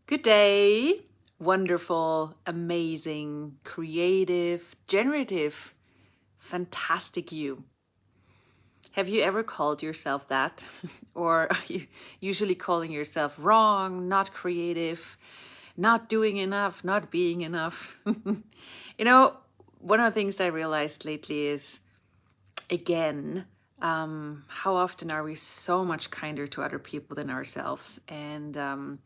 Good day, wonderful, amazing, creative, generative, fantastic you. Have you ever called yourself that? Or are you usually calling yourself wrong, not creative, not doing enough, not being enough? You know, one of the things I realized lately is, again, how often are we so much kinder to other people than ourselves? And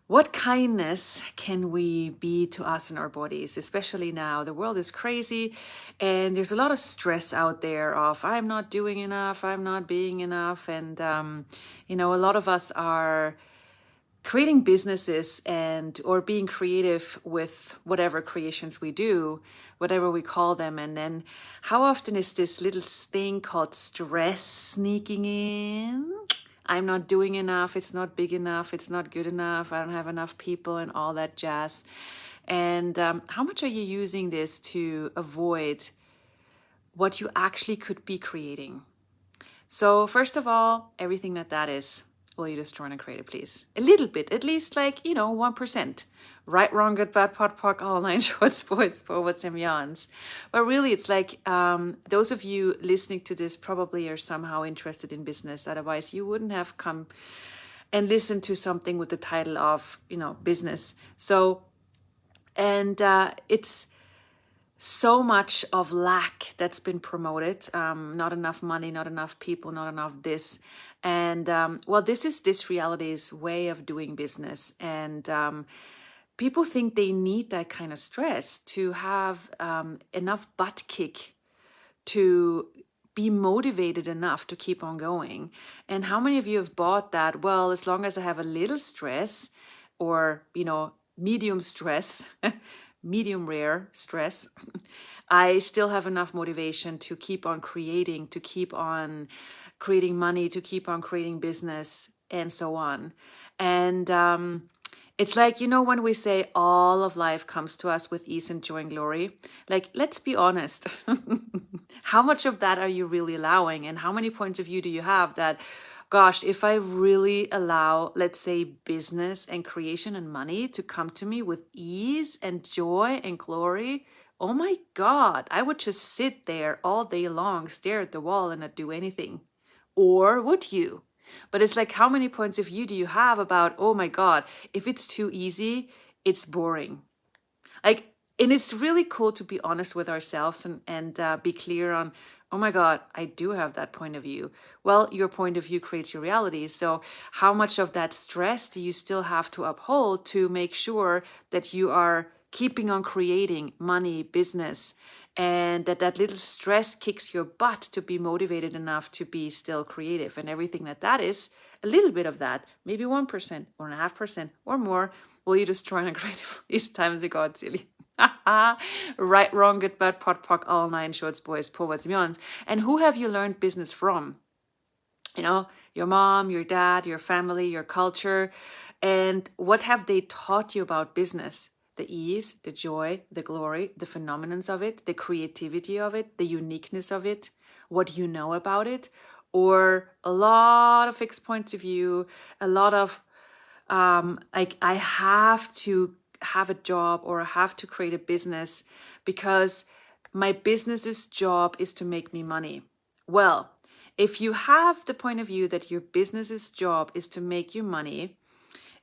what kindness can we be to us and our bodies, especially now? The world is crazy and there's a lot of stress out there of I'm not doing enough, I'm not being enough. And, a lot of us are creating businesses and or being creative with whatever creations we do, whatever we call them. And then how often is this little thing called stress sneaking in? I'm not doing enough, it's not big enough, it's not good enough, I don't have enough people and all that jazz. And how much are you using this to avoid what you actually could be creating? So first of all, everything that is, will you destroy and create it, please? A little bit, at least 1%. Right, wrong, good, bad, pot, pock, all nine shorts, boys, forwards, and beyonds. But really, it's like those of you listening to this probably are somehow interested in business. Otherwise, you wouldn't have come and listened to something with the title of, business. So, and it's so much of lack that's been promoted, not enough money, not enough people, not enough this. And this is this reality's way of doing business. And people think they need that kind of stress to have enough butt kick to be motivated enough to keep on going. And how many of you have bought that? Well, as long as I have a little stress or, medium stress, medium rare stress, I still have enough motivation to keep on creating, to keep on creating money, to keep on creating business, and so on. And it's like, when we say all of life comes to us with ease and joy and glory, like, let's be honest. How much of that are you really allowing? And how many points of view do you have that, gosh, if I really allow, let's say, business and creation and money to come to me with ease and joy and glory, oh my God, I would just sit there all day long, stare at the wall and not do anything. Or would you? But it's like, how many points of view do you have about, oh my God, if it's too easy, it's boring. And it's really cool to be honest with ourselves and be clear on, oh my God, I do have that point of view. Well, your point of view creates your reality. So how much of that stress do you still have to uphold to make sure that you are keeping on creating money, business, and that little stress kicks your butt to be motivated enough to be still creative? And everything that is, a little bit of that, maybe 1%, 1.5%, or more, will you destroy and creative? These times you got silly. Right, wrong, good, bad, pot, pock, all nine shorts, boys, forwards, beyonds. And who have you learned business from? Your mom, your dad, your family, your culture. And what have they taught you about business? The ease, the joy, the glory, the phenomenons of it, the creativity of it, the uniqueness of it, what you know about it, or a lot of fixed points of view, a lot of I have to have a job or I have to create a business because my business's job is to make me money. Well, if you have the point of view that your business's job is to make you money,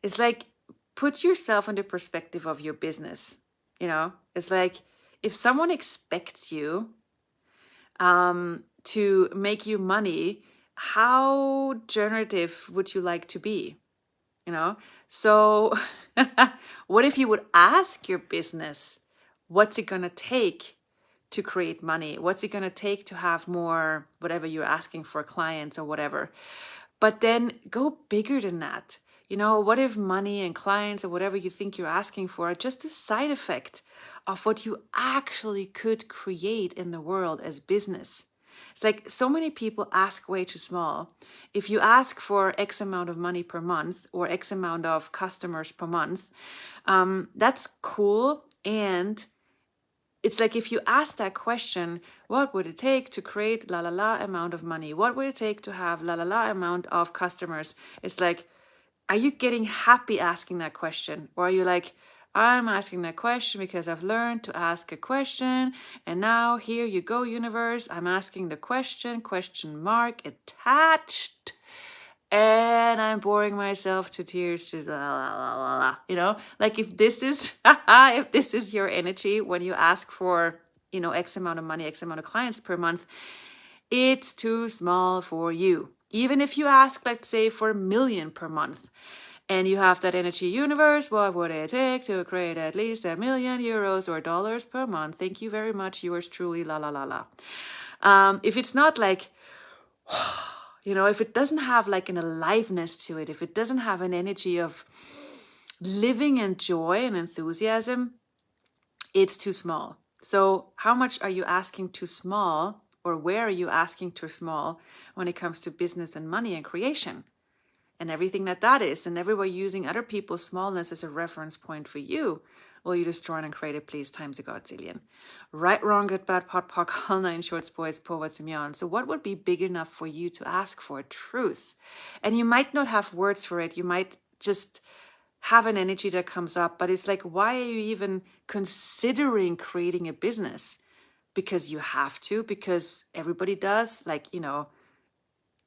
it's like, put yourself in the perspective of your business. It's like, if someone expects you to make you money, how generative would you like to be? So what if you would ask your business, what's it going to take to create money? What's it going to take to have more, whatever you're asking for, clients or whatever? But then go bigger than that. What if money and clients or whatever you think you're asking for are just a side effect of what you actually could create in the world as business? It's like, so many people ask way too small. If you ask for X amount of money per month or X amount of customers per month, that's cool. And it's like, if you ask that question, what would it take to create la la la amount of money? What would it take to have la la la amount of customers? It's like, Are you getting happy asking that question? Or are you like, I'm asking that question because I've learned to ask a question, and now here you go, universe. I'm asking the question mark attached, and I'm boring myself to tears, to la, la, la, la, la. You know, like if this is if this is your energy when you ask for, you know, X amount of money, X amount of clients per month, it's too small for you. Even if you ask, let's say, for 1 million per month, and you have that energy, universe, what would it take to create at least €1 million or dollars per month? Thank you very much, yours truly, la la la la. If it's not like, you know, if it doesn't have like an aliveness to it, if it doesn't have an energy of living and joy and enthusiasm, it's too small. So how much are you asking too small, or where are you asking too small when it comes to business and money and creation and everything that is, and everywhere using other people's smallness as a reference point for you? Will you destroy and create it, please, times a godzillion? Right, wrong, good, bad, pot, pock, all nine shorts, boys, poets, and beyond. So what would be big enough for you to ask for? Truth. And you might not have words for it. You might just have an energy that comes up, but it's like, why are you even considering creating a business? Because you have to, because everybody does, like, you know,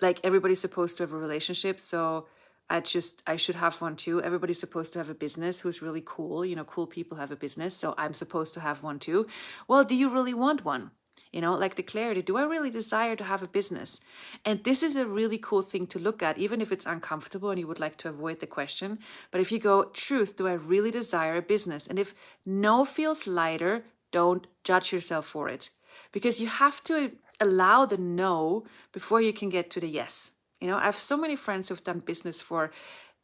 like everybody's supposed to have a relationship, so I should have one too. Everybody's supposed to have a business who's really cool. You know, cool people have a business, so I'm supposed to have one too. Well, do you really want one? You know, like the clarity, do I really desire to have a business? And this is a really cool thing to look at, even if it's uncomfortable and you would like to avoid the question. But if you go, truth, do I really desire a business? And if no feels lighter, don't judge yourself for it. Because you have to allow the no before you can get to the yes. You know, I have so many friends who've done business for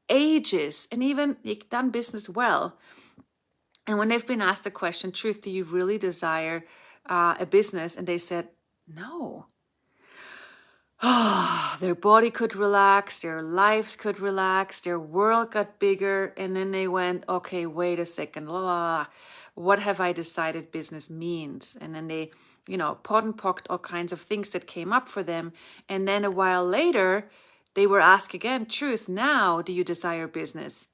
ages and even done business well. And when they've been asked the question, truth, do you really desire a business? And they said, no. Their body could relax, their lives could relax, their world got bigger. And then they went, okay, wait a second. What have I decided business means? And then they, you know, pot and pocked all kinds of things that came up for them. And then a while later, they were asked again, truth, now do you desire business?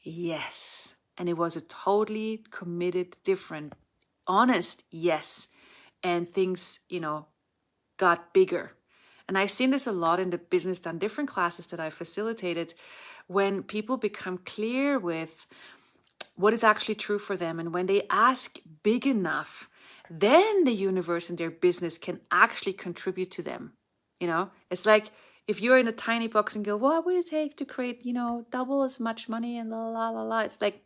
Yes. And it was a totally committed, different, honest yes. And things, you know, got bigger. And I've seen this a lot in the business done different classes that I facilitated, when people become clear with what is actually true for them. And when they ask big enough, then the universe and their business can actually contribute to them. You know, it's like if you're in a tiny box and go, what would it take to create, you know, double as much money and la la la la. It's like,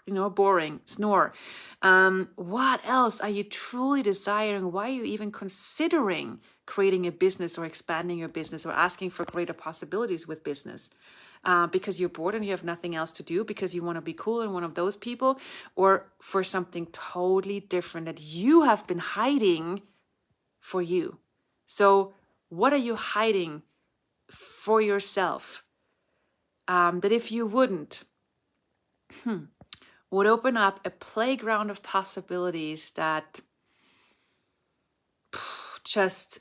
you know, boring, snore. What else are you truly desiring? Why are you even considering creating a business or expanding your business or asking for greater possibilities with business? Because you're bored and you have nothing else to do, because you want to be cool and one of those people, or for something totally different that you have been hiding for you. So what are you hiding for yourself that if you wouldn't, would open up a playground of possibilities that just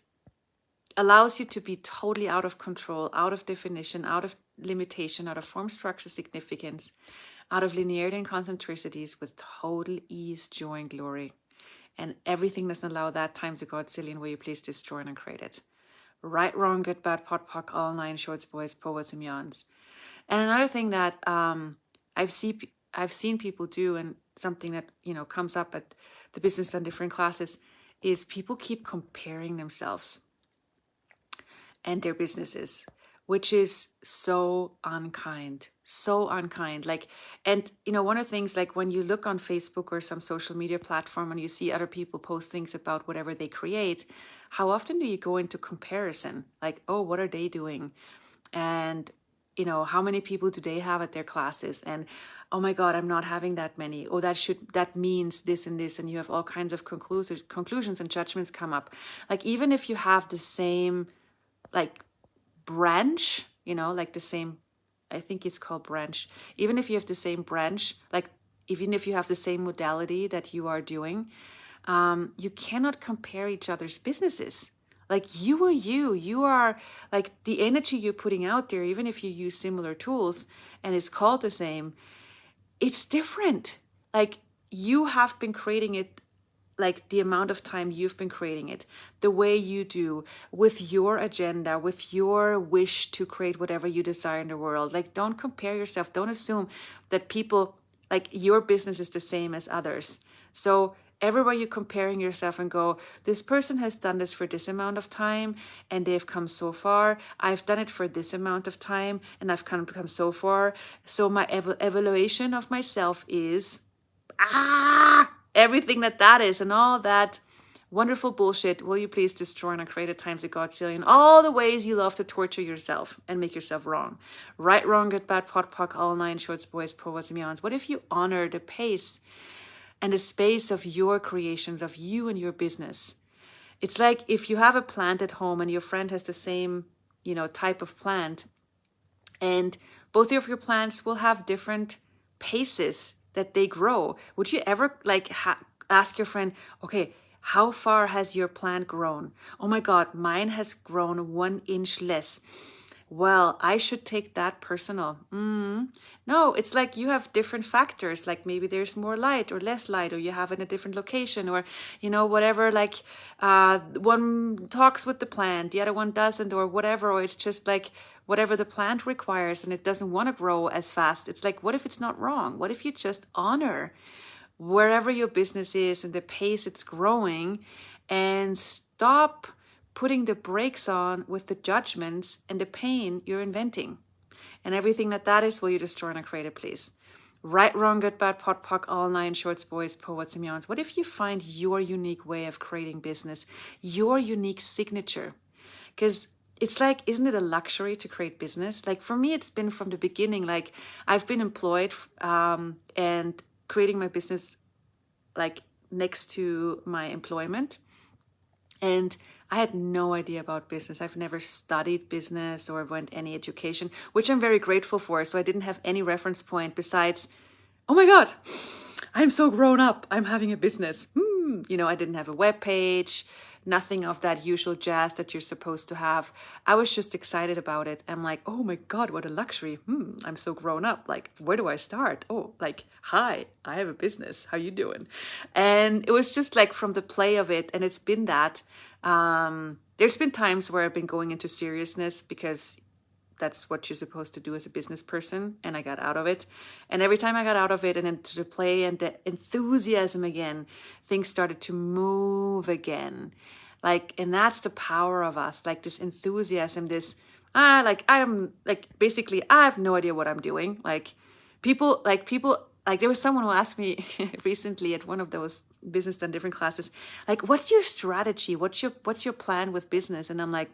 allows you to be totally out of control, out of definition, out of limitation, out of form, structure, significance, out of linearity and concentricities, with total ease, joy, and glory. And everything doesn't allow that times a godzillion. Will you please destroy and create it? Right, wrong, good, bad, pot, pock, all nine shorts, boys, poets, and yawns. And another thing that I've seen people do, and something that, you know, comes up at the business and different classes, is people keep comparing themselves and their businesses, which is so unkind, so unkind. Like, and you know, one of the things, like when you look on Facebook or some social media platform and you see other people post things about whatever they create, how often do you go into comparison? Like, oh, what are they doing? And you know, how many people do they have at their classes? And oh my God, I'm not having that many. Oh, that means this and this. And you have all kinds of conclusions and judgments come up. Like, even if you have the same, like, branch, you know, like the same, I think it's called branch. Even if you have the same branch, like even if you have the same modality that you are doing, you cannot compare each other's businesses. Like you are you. You are like the energy you're putting out there, even if you use similar tools and it's called the same, it's different. Like you have been creating it, like the amount of time you've been creating it, the way you do, with your agenda, with your wish to create whatever you desire in the world. Like don't compare yourself. Don't assume that people, like your business is the same as others. So everywhere you're comparing yourself and go, this person has done this for this amount of time and they've come so far. I've done it for this amount of time and I've come so far. So my evaluation of myself is everything that is, and all that wonderful bullshit. Will you please destroy and create at times a godzillion? All the ways you love to torture yourself and make yourself wrong. Right, wrong, good, bad, pot, pock, all nine shorts, boys, poets, and beyonds. What if you honor the pace and the space of your creations, of you and your business? It's like if you have a plant at home and your friend has the same, type of plant, and both of your plants will have different paces that they grow. Would you ever ask your friend, okay, how far has your plant grown? Oh my God, mine has grown 1 inch less. Well, I should take that personal. No, it's like you have different factors. Like maybe there's more light or less light, or you have it in a different location, or, whatever, like one talks with the plant, the other one doesn't, or whatever, or it's just like whatever the plant requires and it doesn't want to grow as fast. It's like, what if it's not wrong? What if you just honor wherever your business is and the pace it's growing, and stop putting the brakes on with the judgments and the pain you're inventing? And everything that is, will you destroy and create it, please? Right, wrong, good, bad, pot, pock, all nine shorts, boys, poets, and beyonds. What if you find your unique way of creating business, your unique signature? Because it's like, isn't it a luxury to create business? Like for me, it's been from the beginning. Like I've been employed and creating my business like next to my employment. And I had no idea about business. I've never studied business or went any education, which I'm very grateful for. So I didn't have any reference point besides, oh my God, I'm so grown up. I'm having a business. I didn't have a web page, nothing of that usual jazz that you're supposed to have. I was just excited about it. I'm like, oh my God, what a luxury. I'm so grown up. Like, where do I start? Oh, like, hi, I have a business. How you doing? And it was just like from the play of it. And it's been that. There's been times where I've been going into seriousness because that's what you're supposed to do as a business person. And I got out of it. And every time I got out of it and into the play and the enthusiasm again, things started to move again. And that's the power of us, like this enthusiasm, this, basically, I have no idea what I'm doing. People, there was someone who asked me recently at one of those business done different classes, like, what's your strategy? What's your plan with business? And I'm like,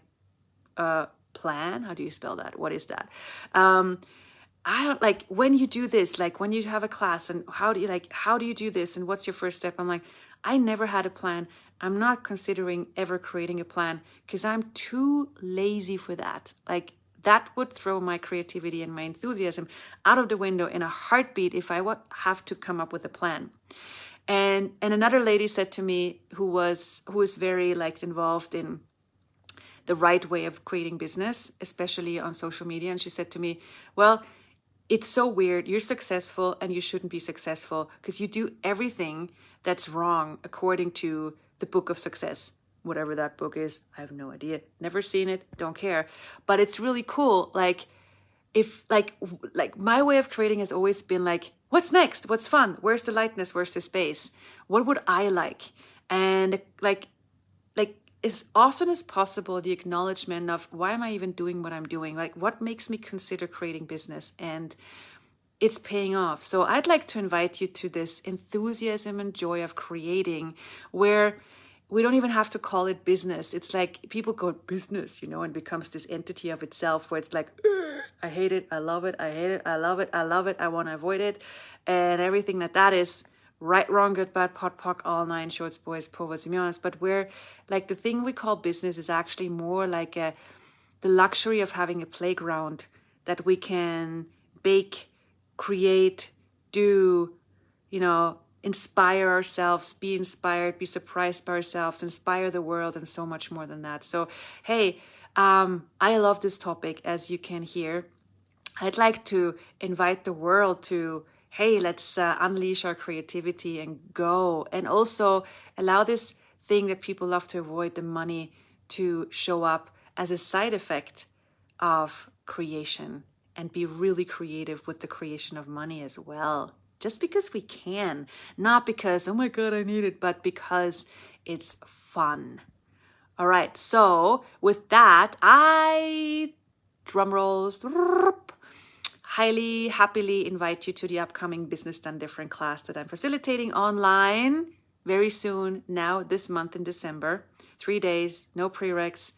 plan? How do you spell that? What is that? I don't like when you do this, like when you have a class and how do you do this? And what's your first step? I'm like, I never had a plan. I'm not considering ever creating a plan because I'm too lazy for that. Like that would throw my creativity and my enthusiasm out of the window in a heartbeat if I would have to come up with a plan. And another lady said to me who is very involved in the right way of creating business, especially on social media. And she said to me, well, it's so weird. You're successful and you shouldn't be successful because you do everything that's wrong according to the book of success. Whatever that book is, I have no idea. Never seen it, don't care. But it's really cool. If my way of creating has always been what's next? What's fun? Where's the lightness? Where's the space? What would I like? And as often as possible, the acknowledgement of why am I even doing what I'm doing? What makes me consider creating business? And it's paying off. So I'd like to invite you to this enthusiasm and joy of creating where we don't even have to call it business. It's like people go business, and becomes this entity of itself where it's like, I hate it, I love it, I hate it, I love it, I love it, I want to avoid it. And everything that is right, wrong, good, bad, pot, pock, all nine shorts, boys, poets, and beyonds. But where the thing we call business is actually more like the luxury of having a playground that we can bake, create, do, inspire ourselves, be inspired, be surprised by ourselves, inspire the world, and so much more than that. So, hey, I love this topic, as you can hear. I'd like to invite the world to, hey, let's unleash our creativity and go. And also allow this thing that people love to avoid, the money, to show up as a side effect of creation, and be really creative with the creation of money as well. Just because we can, not because, oh my God, I need it, but because it's fun. All right, so with that, drum rolls, highly, happily invite you to the upcoming Business Done Different class that I'm facilitating online very soon, now this month in December. 3 days, no prereqs,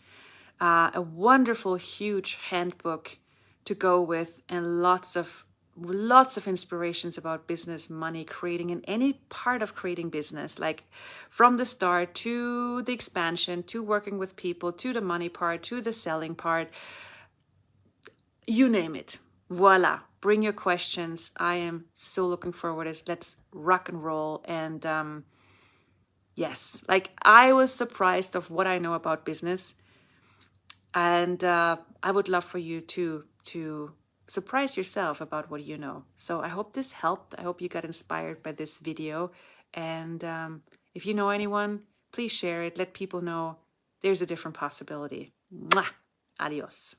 a wonderful, huge handbook to go with, and lots of inspirations about business, money, creating, in any part of creating business, like from the start to the expansion, to working with people, to the money part, to the selling part, you name it. Voila, bring your questions. I am so looking forward to this. Let's rock and roll. And yes, like I was surprised of what I know about business. And I would love for you to surprise yourself about what you know. So I hope this helped. I hope you got inspired by this video. And if you know anyone, please share it. Let people know there's a different possibility. Mwah! Adios.